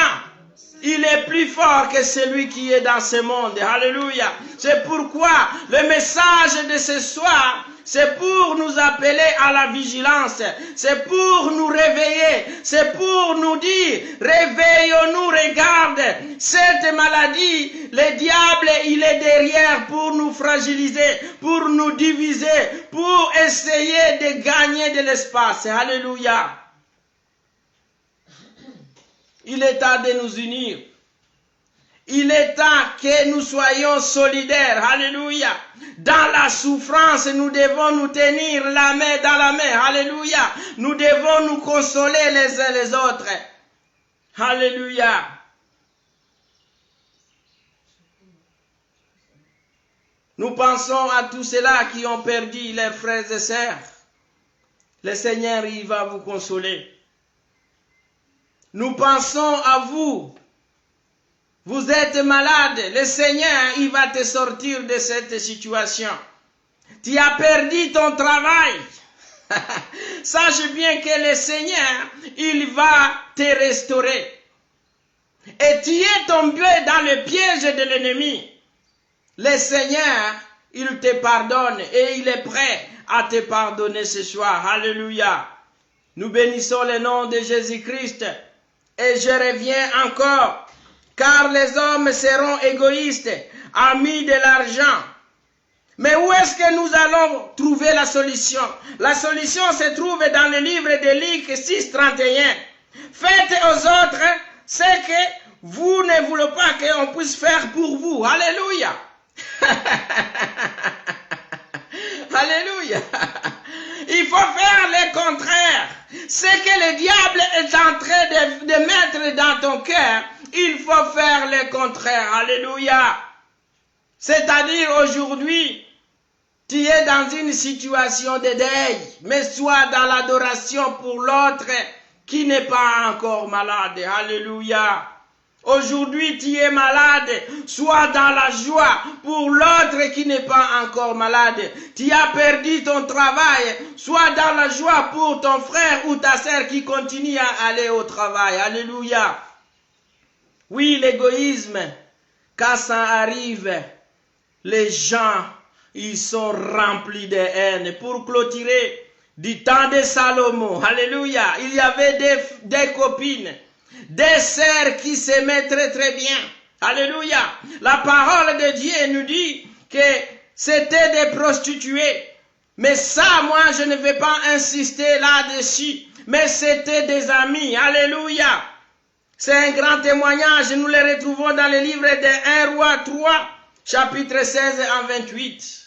Il est plus fort que celui qui est dans ce monde. Alléluia. C'est pourquoi le message de ce soir, c'est pour nous appeler à la vigilance. C'est pour nous réveiller. C'est pour nous dire, réveillons-nous, regarde. Cette maladie, le diable, il est derrière pour nous fragiliser, pour nous diviser, pour essayer de gagner de l'espace. Alléluia. Il est temps de nous unir. Il est temps que nous soyons solidaires. Alléluia. Dans la souffrance, nous devons nous tenir la main dans la main. Alléluia. Nous devons nous consoler les uns les autres. Alléluia. Nous pensons à tous ceux-là qui ont perdu leurs frères et sœurs. Le Seigneur, il va vous consoler. Nous pensons à vous. Vous êtes malade. Le Seigneur, il va te sortir de cette situation. Tu as perdu ton travail. Sache bien que le Seigneur, il va te restaurer. Et tu es tombé dans le piège de l'ennemi. Le Seigneur, il te pardonne et il est prêt à te pardonner ce soir. Alléluia. Nous bénissons le nom de Jésus-Christ. Et je reviens encore, car les hommes seront égoïstes, amis de l'argent. Mais où est-ce que nous allons trouver la solution? La solution se trouve dans le livre de Luc 6:31. Faites aux autres ce que vous ne voulez pas qu'on puisse faire pour vous. Alléluia. Alléluia. Il faut faire le contraire. Ce que le diable est en train de mettre dans ton cœur, il faut faire le contraire. Alléluia. C'est-à-dire aujourd'hui, tu es dans une situation de deuil, mais sois dans l'adoration pour l'autre qui n'est pas encore malade. Alléluia. Aujourd'hui, tu es malade, sois dans la joie pour l'autre qui n'est pas encore malade. Tu as perdu ton travail, sois dans la joie pour ton frère ou ta sœur qui continue à aller au travail. Alléluia. Oui, l'égoïsme, quand ça arrive, les gens, ils sont remplis de haine. Pour clôturer, du temps de Salomon, alléluia, il y avait des copines, des sœurs qui s'aimaient très très bien. Alléluia. La parole de Dieu nous dit que c'était des prostituées. Mais ça, moi, je ne vais pas insister là-dessus. Mais c'était des amis. Alléluia. C'est un grand témoignage. Nous les retrouvons dans le livre de 1 Roi 3, chapitre 16 en 28.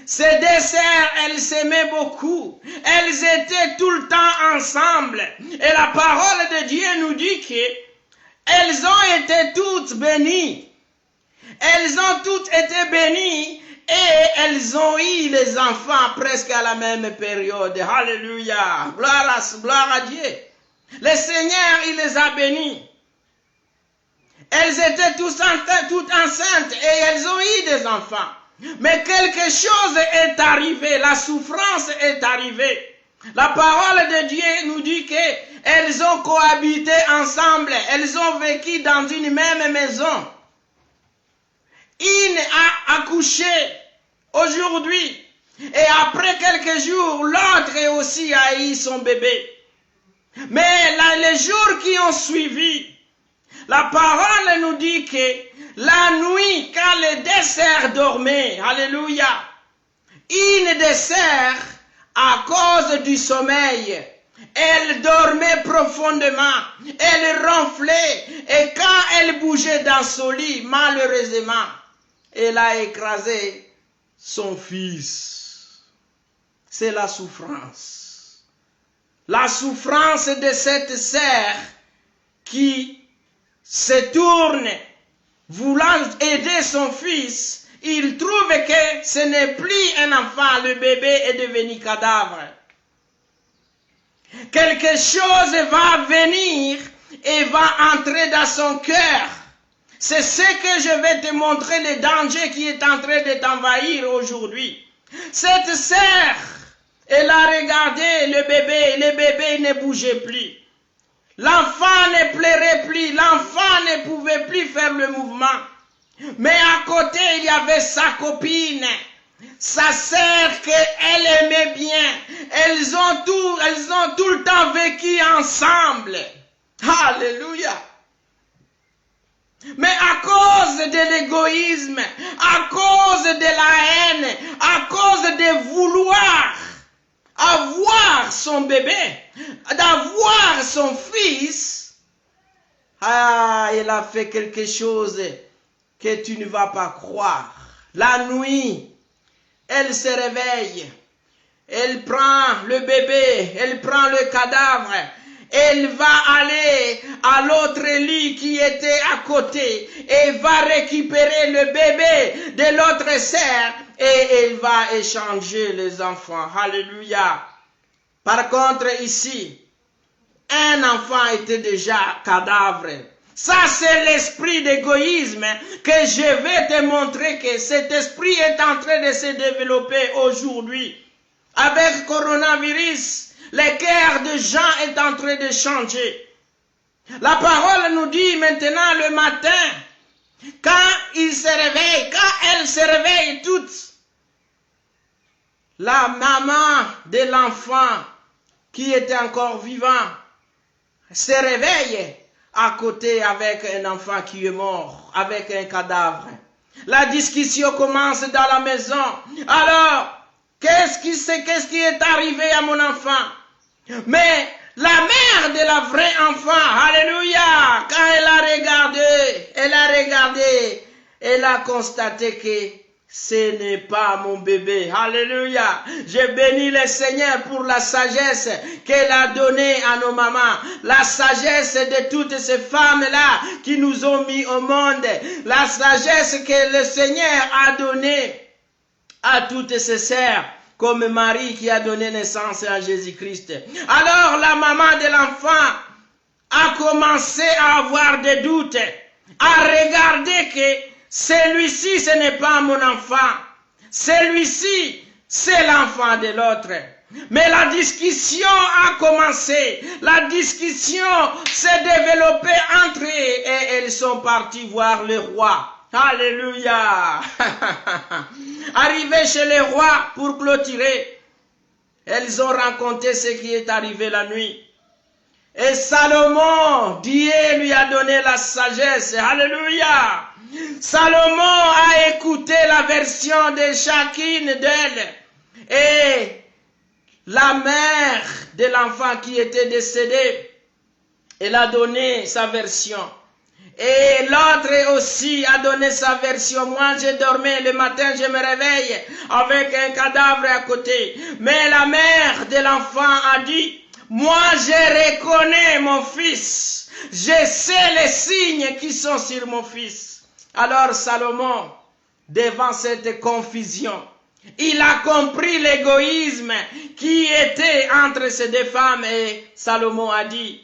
Ces deux sœurs, elles s'aimaient beaucoup. Elles étaient tout le temps ensemble. Et la parole de Dieu nous dit qu'elles ont été toutes bénies. Elles ont toutes été bénies et elles ont eu les enfants presque à la même période. Alléluia. Gloire à Dieu. Le Seigneur, il les a bénies. Elles étaient toutes enceintes et elles ont eu des enfants. Mais quelque chose est arrivé, la souffrance est arrivée. La parole de Dieu nous dit qu'elles ont cohabité ensemble, elles ont vécu dans une même maison. Une a accouché aujourd'hui et après quelques jours, l'autre aussi a eu son bébé. Mais les jours qui ont suivi, la parole nous dit que la nuit, quand les deux sœurs dormaient, alléluia, une des sœurs, à cause du sommeil, elle dormait profondément, elle ronflait, et quand elle bougeait dans son lit, malheureusement, elle a écrasé son fils. C'est la souffrance. La souffrance de cette sœur qui se tourne voulant aider son fils, il trouve que ce n'est plus un enfant, le bébé est devenu cadavre. Quelque chose va venir et va entrer dans son cœur. C'est ce que je vais te montrer, le danger qui est en train de t'envahir aujourd'hui. Cette sœur, elle a regardé le bébé ne bougeait plus. L'enfant ne pleurait plus, l'enfant ne pouvait plus faire le mouvement. Mais à côté, il y avait sa copine, sa sœur qu'elle aimait bien. Elles ont tout le temps vécu ensemble. Alléluia. Mais à cause de l'égoïsme, à cause de la haine, à cause de vouloir avoir son bébé, d'avoir son fils, il a fait quelque chose que tu ne vas pas croire. La nuit, elle se réveille, elle prend le bébé, elle prend le cadavre, elle va aller à l'autre lit qui était à côté et va récupérer le bébé de l'autre sœur et elle va échanger les enfants. Alléluia. Par contre ici, un enfant était déjà cadavre. Ça c'est l'esprit d'égoïsme que je vais te montrer que cet esprit est en train de se développer aujourd'hui. Avec coronavirus, le cœur des gens est en train de changer. La parole nous dit maintenant le matin, quand il se réveille, quand elle se réveille toutes, la maman de l'enfant qui était encore vivant se réveille à côté avec un enfant qui est mort, avec un cadavre. La discussion commence dans la maison. Alors, qu'est-ce qui est arrivé à mon enfant? Mais la mère de la vraie enfant, alléluia, quand elle a regardé, elle a constaté que ce n'est pas mon bébé. Alléluia. Je bénis le Seigneur pour la sagesse qu'elle a donnée à nos mamans. La sagesse de toutes ces femmes-là qui nous ont mis au monde. La sagesse que le Seigneur a donnée à toutes ces sœurs, comme Marie qui a donné naissance à Jésus-Christ. Alors la maman de l'enfant a commencé à avoir des doutes. à regarder que celui-ci, ce n'est pas mon enfant. Celui-ci, c'est l'enfant de l'autre. Mais la discussion a commencé. La discussion s'est développée entre eux et elles sont parties voir le roi. Alléluia. Arrivées chez le roi pour clôturer, elles ont raconté ce qui est arrivé la nuit. Et Salomon, Dieu lui a donné la sagesse. Alléluia. Salomon a écouté la version de chacune d'elles. Et la mère de l'enfant qui était décédé, elle a donné sa version. Et l'autre aussi a donné sa version. Moi, je dormais, le matin, je me réveille avec un cadavre à côté. Mais la mère de l'enfant a dit, moi, je reconnais mon fils. Je sais les signes qui sont sur mon fils. Alors Salomon, devant cette confusion, il a compris l'égoïsme qui était entre ces deux femmes et Salomon a dit,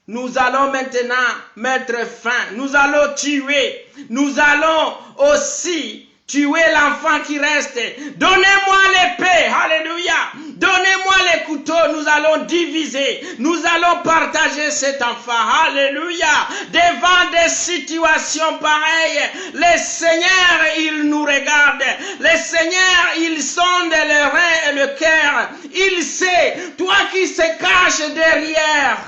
nous allons maintenant mettre fin, nous allons tuer, nous allons aussi tuer l'enfant qui reste. Donnez-moi l'épée, alléluia, donnez-moi les couteaux, nous allons diviser, nous allons partager cet enfant, alléluia. Devant des situations pareilles, le Seigneur, il nous regarde, le Seigneur, il sonde le rein et le cœur, il sait, toi qui se caches derrière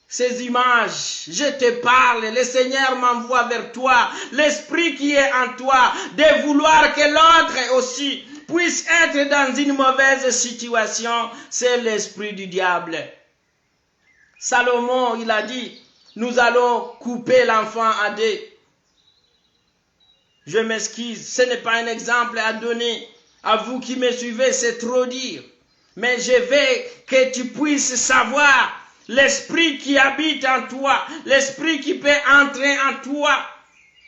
ces images, je te parle, le Seigneur m'envoie vers toi, l'esprit qui est en toi, de vouloir que l'autre aussi puisse être dans une mauvaise situation, c'est l'esprit du diable. Salomon, il a dit, nous allons couper l'enfant à deux. Je m'excuse, ce n'est pas un exemple à donner à vous qui me suivez, c'est trop dire. Mais je veux que tu puisses savoir l'esprit qui habite en toi, l'esprit qui peut entrer en toi.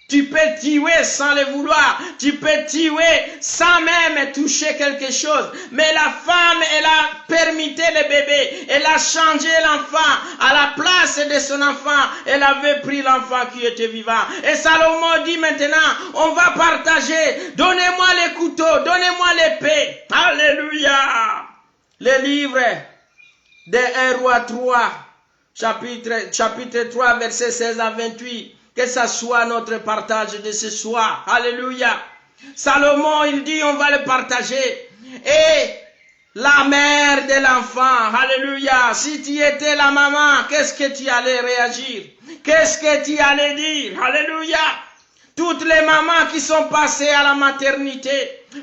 Tu peux tuer sans le vouloir, tu peux tuer sans même toucher quelque chose. Mais la femme, elle a permis le bébé, elle a changé l'enfant. À la place de son enfant, elle avait pris l'enfant qui était vivant. Et Salomon dit maintenant, on va partager. Donnez-moi les couteaux, donnez-moi l'épée. Alléluia. Le livre de 1 Roi 3, chapitre 3, versets 16 à 28. Que ça soit notre partage de ce soir. Alléluia. Salomon, il dit, on va le partager. Et la mère de l'enfant, alléluia. Si tu étais la maman, qu'est-ce que tu allais réagir? Qu'est-ce que tu allais dire? Alléluia. Toutes les mamans qui sont passées à la maternité,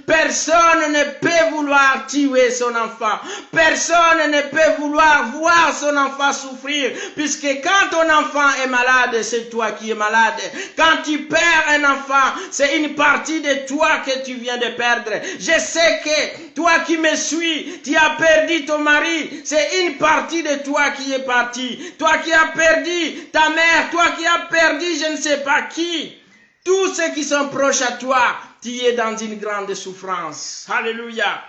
personne ne peut vouloir tuer son enfant. Personne ne peut vouloir voir son enfant souffrir. Puisque quand ton enfant est malade, c'est toi qui es malade. Quand tu perds un enfant, c'est une partie de toi que tu viens de perdre. Je sais que toi qui me suis, tu as perdu ton mari. C'est une partie de toi qui est partie. Toi qui as perdu ta mère, toi qui as perdu je ne sais pas qui. Tous ceux qui sont proches à toi, tu es dans une grande souffrance. Alléluia.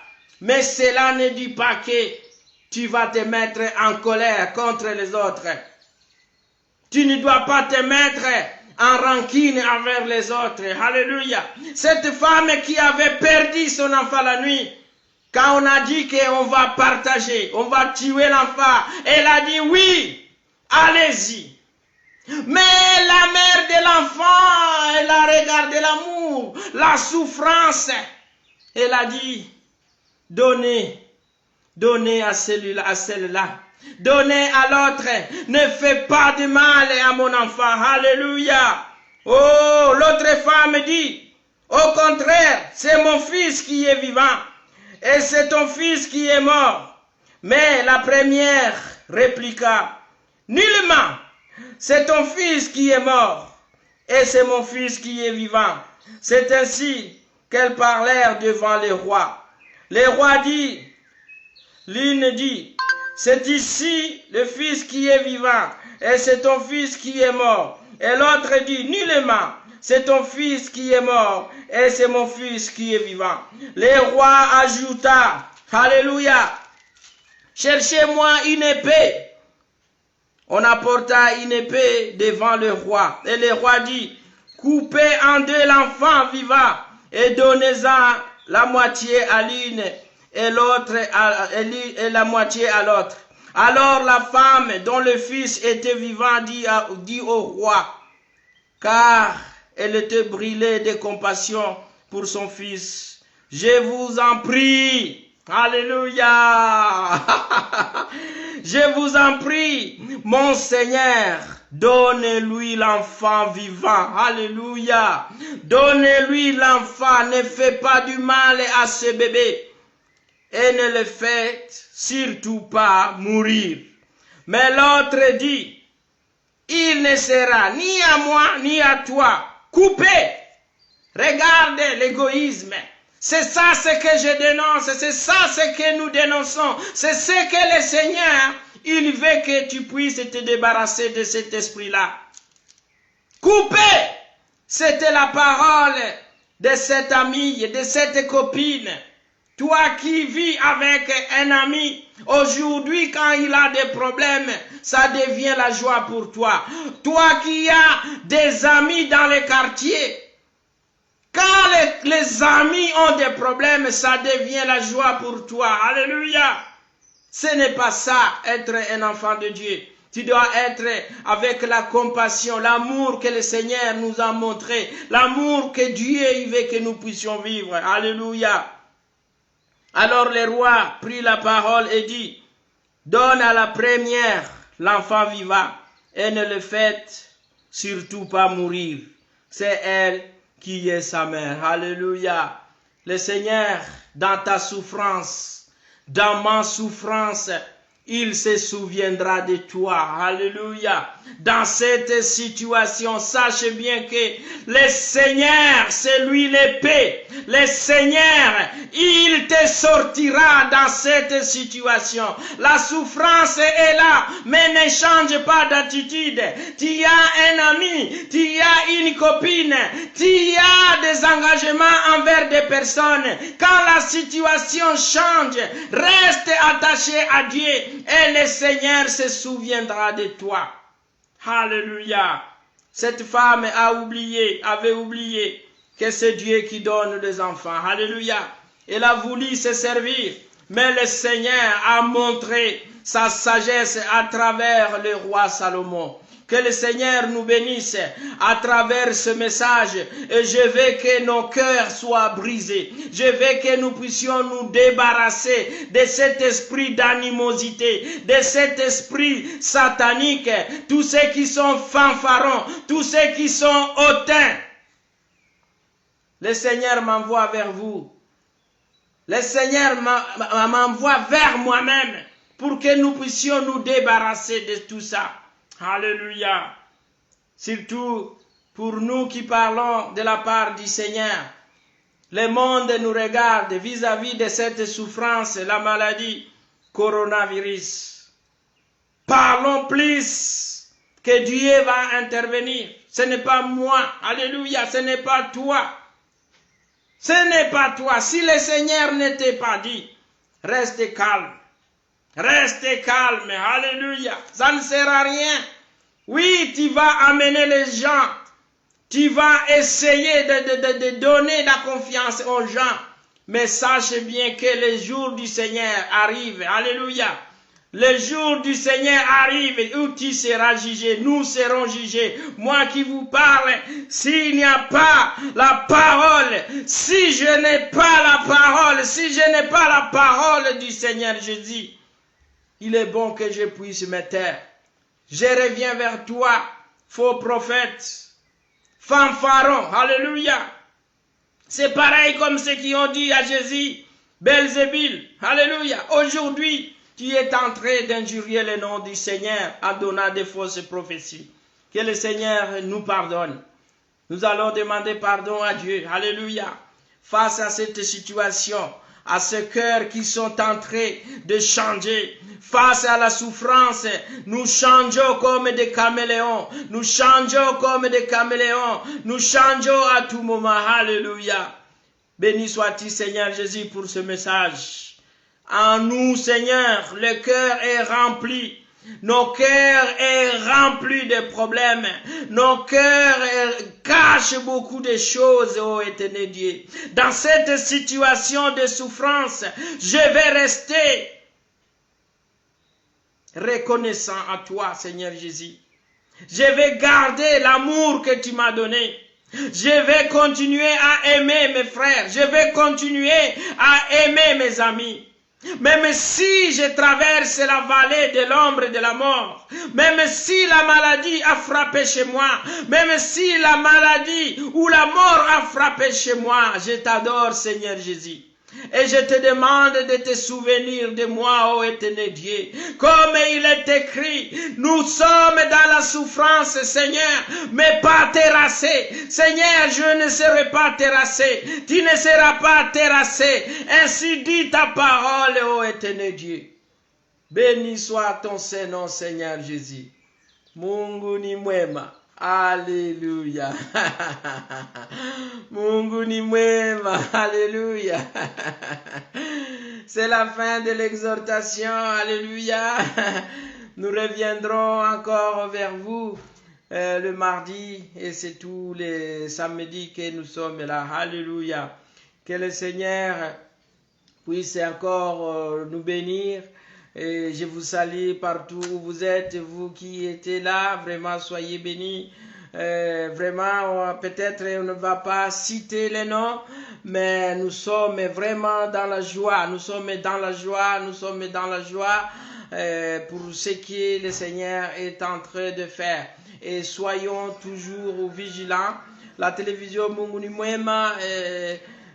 Mais cela ne dit pas que tu vas te mettre en colère contre les autres. Tu ne dois pas te mettre en rancune envers les autres. Alléluia. Cette femme qui avait perdu son enfant la nuit, quand on a dit qu'on va partager, on va tuer l'enfant, elle a dit oui, allez-y. Mais la mère de l'enfant, elle a regardé l'amour, la souffrance. Elle a dit, donnez à celle-là. Donnez à l'autre. Ne fais pas de mal à mon enfant. Alléluia. Oh, l'autre femme dit, au contraire, c'est mon fils qui est vivant. Et c'est ton fils qui est mort. Mais la première répliqua, nullement. C'est ton fils qui est mort, et c'est mon fils qui est vivant. C'est ainsi qu'elles parlèrent devant les rois. Les rois dit, l'une dit, c'est ici le fils qui est vivant, et c'est ton fils qui est mort. Et l'autre dit, nullement, c'est ton fils qui est mort, et c'est mon fils qui est vivant. Les rois ajouta, alléluia, cherchez-moi une épée. On apporta une épée devant le roi. Et le roi dit, coupez en deux l'enfant vivant et donnez-en la moitié à l'une et la moitié à l'autre. Alors la femme dont le fils était vivant dit au roi, car elle était brûlée de compassion pour son fils, je vous en prie, alléluia, je vous en prie, mon Seigneur, donnez-lui l'enfant vivant, alléluia, donnez-lui l'enfant, ne faites pas du mal à ce bébé et ne le faites surtout pas mourir. Mais l'autre dit, il ne sera ni à moi ni à toi coupé. Regardez l'égoïsme. C'est ça ce que je dénonce, c'est ça ce que nous dénonçons, c'est ce que le Seigneur, il veut que tu puisses te débarrasser de cet esprit-là. Coupé, c'était la parole de cette amie, de cette copine. Toi qui vis avec un ami, aujourd'hui quand il a des problèmes, ça devient la joie pour toi. Toi qui as des amis dans les quartiers, quand les amis ont des problèmes, ça devient la joie pour toi. Alléluia. Ce n'est pas ça, être un enfant de Dieu. Tu dois être avec la compassion, l'amour que le Seigneur nous a montré, l'amour que Dieu veut que nous puissions vivre. Alléluia. Alors le roi prit la parole et dit, donne à la première l'enfant vivant et ne le faites surtout pas mourir. C'est elle qui est sa mère. Alléluia. Le Seigneur, dans ta souffrance, dans ma souffrance, il se souviendra de toi. Alléluia. Dans cette situation, sache bien que le Seigneur, c'est lui l'épée. Le Seigneur, il te sortira dans cette situation. La souffrance est là, mais ne change pas d'attitude. Tu as un ami, tu as une copine, tu as des engagements envers des personnes. Quand la situation change, reste attaché à Dieu. Et le Seigneur se souviendra de toi. Alléluia. Cette femme avait oublié que c'est Dieu qui donne des enfants. Alléluia. Elle a voulu se servir. Mais le Seigneur a montré sa sagesse à travers le roi Salomon. Que le Seigneur nous bénisse à travers ce message. Et je veux que nos cœurs soient brisés. Je veux que nous puissions nous débarrasser de cet esprit d'animosité, de cet esprit satanique. Tous ceux qui sont fanfarons, tous ceux qui sont hautains. Le Seigneur m'envoie vers vous. Le Seigneur m'envoie vers moi-même pour que nous puissions nous débarrasser de tout ça. Alléluia. Surtout pour nous qui parlons de la part du Seigneur. Le monde nous regarde vis-à-vis de cette souffrance, la maladie, coronavirus. Parlons plus que Dieu va intervenir. Ce n'est pas moi. Alléluia. Ce n'est pas toi. Ce n'est pas toi. Si le Seigneur n'était pas dit, reste calme. Restez calme, alléluia, ça ne sert à rien. Oui, tu vas amener les gens, tu vas essayer de donner la confiance aux gens, mais sache bien que le jour du Seigneur arrive, alléluia. Le jour du Seigneur arrive où tu seras jugé, nous serons jugés. Moi qui vous parle, s'il n'y a pas la parole, si je n'ai pas la parole, si je n'ai pas la parole du Seigneur Jésus, il est bon que je puisse me taire. Je reviens vers toi, faux prophète, fanfaron, alléluia. C'est pareil comme ceux qui ont dit à Jésus, Belzébul, alléluia. Aujourd'hui, tu es en train d'injurier le nom du Seigneur en donnant des fausses prophéties. Que le Seigneur nous pardonne. Nous allons demander pardon à Dieu, alléluia. Face à cette situation, à ce cœur qui sont en train de changer. Face à la souffrance, nous changeons comme des caméléons. Nous changeons comme des caméléons. Nous changeons à tout moment. Alléluia. Béni sois-tu, Seigneur Jésus, pour ce message. En nous, Seigneur, le cœur est rempli Nos cœurs sont remplis de problèmes. Nos cœurs cachent beaucoup de choses, ô éternel Dieu. Dans cette situation de souffrance, je vais rester reconnaissant à toi, Seigneur Jésus. Je vais garder l'amour que tu m'as donné. Je vais continuer à aimer mes frères. Je vais continuer à aimer mes amis. Même si je traverse la vallée de l'ombre de la mort, même si la maladie a frappé chez moi, même si la maladie ou la mort a frappé chez moi, je t'adore, Seigneur Jésus. Et je te demande de te souvenir de moi, ô éternel Dieu. Comme il est écrit, nous sommes dans la souffrance, Seigneur, mais pas terrassés. Seigneur, je ne serai pas terrassé. Tu ne seras pas terrassé. Ainsi dit ta parole, ô éternel Dieu. Béni soit ton Saint-Nom, Seigneur Jésus. Mungu ni mwema. Alléluia. Mungu ni mwema. Alléluia. C'est la fin de l'exhortation. Alléluia. Nous reviendrons encore vers vous le mardi et c'est tous les samedis que nous sommes là. Alléluia. Que le Seigneur puisse encore nous bénir. Et je vous salue partout où vous êtes, vous qui êtes là, vraiment soyez bénis. Vraiment, peut-être on ne va pas citer les noms, mais nous sommes vraiment dans la joie. Nous sommes dans la joie, nous sommes dans la joie pour ce que le Seigneur est en train de faire. Et soyons toujours vigilants. La télévision Mungu ni Mwema,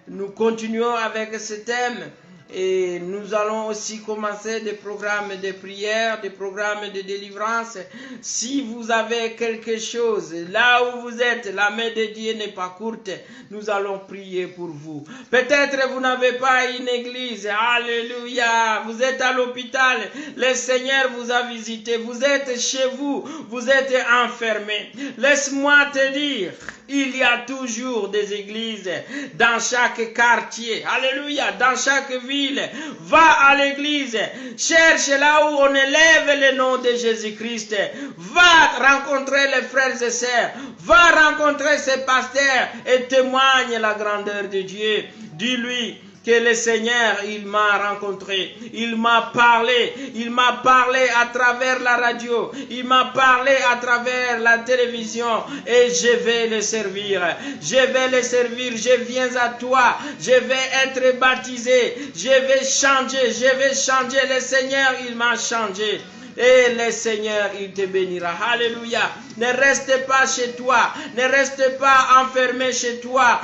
nous continuons avec ce thème. Et nous allons aussi commencer des programmes de prière, des programmes de délivrance. Si vous avez quelque chose, là où vous êtes, la main de Dieu n'est pas courte, nous allons prier pour vous. Peut-être vous n'avez pas une église, alléluia, vous êtes à l'hôpital, le Seigneur vous a visité, vous êtes chez vous, vous êtes enfermé. Laisse-moi te dire, il y a toujours des églises dans chaque quartier, alléluia, dans chaque ville. Va à l'église, cherche là où on élève le nom de Jésus-Christ. Va rencontrer les frères et sœurs, va rencontrer ses pasteurs et témoigne la grandeur de Dieu. Dis-lui que le Seigneur, il m'a rencontré, il m'a parlé à travers la radio, il m'a parlé à travers la télévision et je vais le servir, je viens à toi, je vais être baptisé, je vais changer, le Seigneur, il m'a changé. Et le Seigneur, il te bénira. Alléluia. Ne reste pas chez toi. Ne reste pas enfermé chez toi.